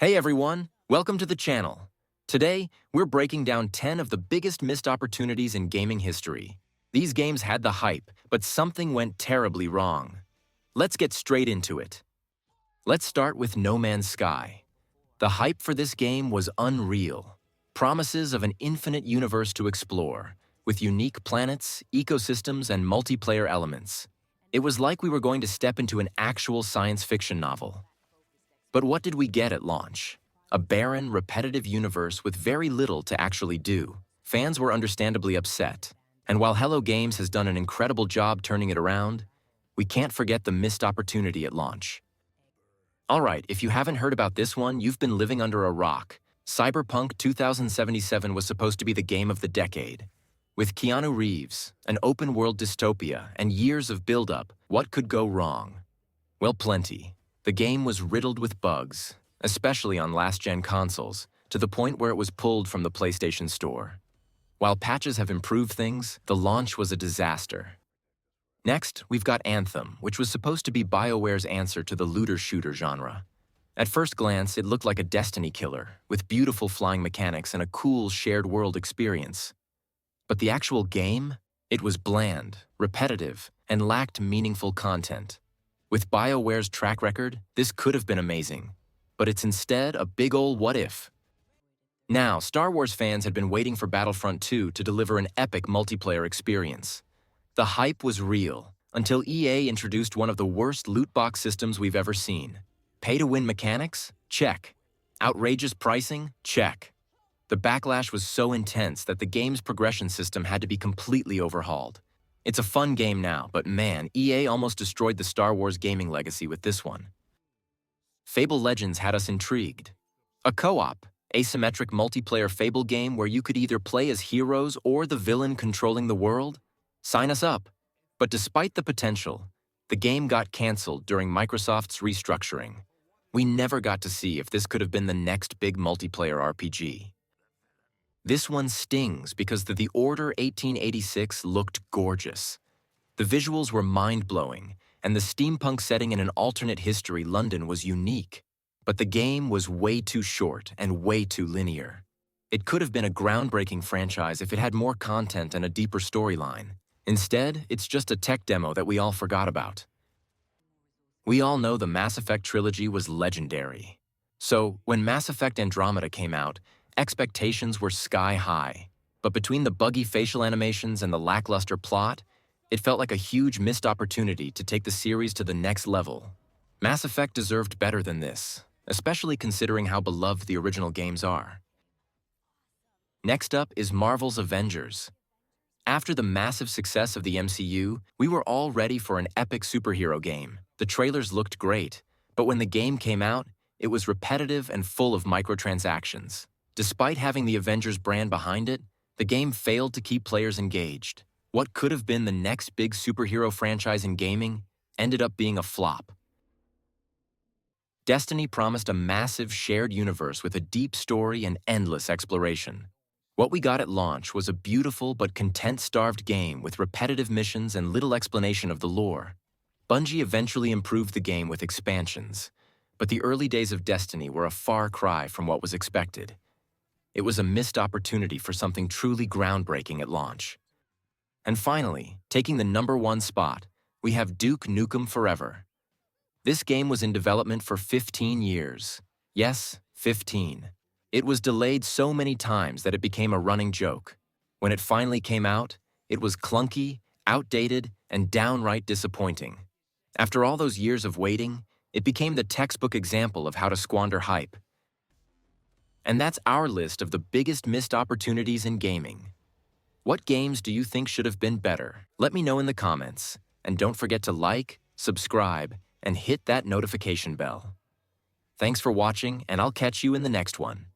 Hey everyone, welcome to the channel. Today, we're breaking down 10 of the biggest missed opportunities in gaming history. These games had the hype, but something went terribly wrong. Let's get straight into it. Let's start with No Man's Sky. The hype for this game was unreal. Promises of an infinite universe to explore, with unique planets, ecosystems, and multiplayer elements. It was like we were going to step into an actual science fiction novel. But what did we get at launch? A barren, repetitive universe with very little to actually do. Fans were understandably upset. And while Hello Games has done an incredible job turning it around, we can't forget the missed opportunity at launch. Alright, if you haven't heard about this one, you've been living under a rock. Cyberpunk 2077 was supposed to be the game of the decade. With Keanu Reeves, an open-world dystopia, and years of build-up, what could go wrong? Well, plenty. The game was riddled with bugs, especially on last-gen consoles, to the point where it was pulled from the PlayStation Store. While patches have improved things, the launch was a disaster. Next, we've got Anthem, which was supposed to be BioWare's answer to the looter-shooter genre. At first glance, it looked like a Destiny killer, with beautiful flying mechanics and a cool shared world experience. But the actual game? It was bland, repetitive, and lacked meaningful content. With BioWare's track record, this could have been amazing, but it's instead a big ol' what if. Now, Star Wars fans had been waiting for Battlefront 2 to deliver an epic multiplayer experience. The hype was real, until EA introduced one of the worst loot box systems we've ever seen. Pay-to-win mechanics? Check. Outrageous pricing? Check. The backlash was so intense that the game's progression system had to be completely overhauled. It's a fun game now, but man, EA almost destroyed the Star Wars gaming legacy with this one. Fable Legends had us intrigued. A co-op, asymmetric multiplayer Fable game where you could either play as heroes or the villain controlling the world? Sign us up. But despite the potential, the game got cancelled during Microsoft's restructuring. We never got to see if this could have been the next big multiplayer RPG. This one stings because The Order 1886 looked gorgeous. The visuals were mind-blowing, and the steampunk setting in an alternate history London was unique. But the game was way too short and way too linear. It could have been a groundbreaking franchise if it had more content and a deeper storyline. Instead, it's just a tech demo that we all forgot about. We all know the Mass Effect trilogy was legendary. So, when Mass Effect Andromeda came out, expectations were sky high, but between the buggy facial animations and the lackluster plot, it felt like a huge missed opportunity to take the series to the next level. Mass Effect deserved better than this, especially considering how beloved the original games are. Next up is Marvel's Avengers. After the massive success of the MCU, we were all ready for an epic superhero game. The trailers looked great, but when the game came out, it was repetitive and full of microtransactions. Despite having the Avengers brand behind it, the game failed to keep players engaged. What could have been the next big superhero franchise in gaming ended up being a flop. Destiny promised a massive shared universe with a deep story and endless exploration. What we got at launch was a beautiful but content-starved game with repetitive missions and little explanation of the lore. Bungie eventually improved the game with expansions, but the early days of Destiny were a far cry from what was expected. It was a missed opportunity for something truly groundbreaking at launch. And finally, taking the #1 spot, we have Duke Nukem Forever. This game was in development for 15 years. Yes, 15. It was delayed so many times that it became a running joke. When it finally came out, it was clunky, outdated, and downright disappointing. After all those years of waiting, it became the textbook example of how to squander hype. And that's our list of the biggest missed opportunities in gaming. What games do you think should have been better? Let me know in the comments. And don't forget to like, subscribe, and hit that notification bell. Thanks for watching, and I'll catch you in the next one.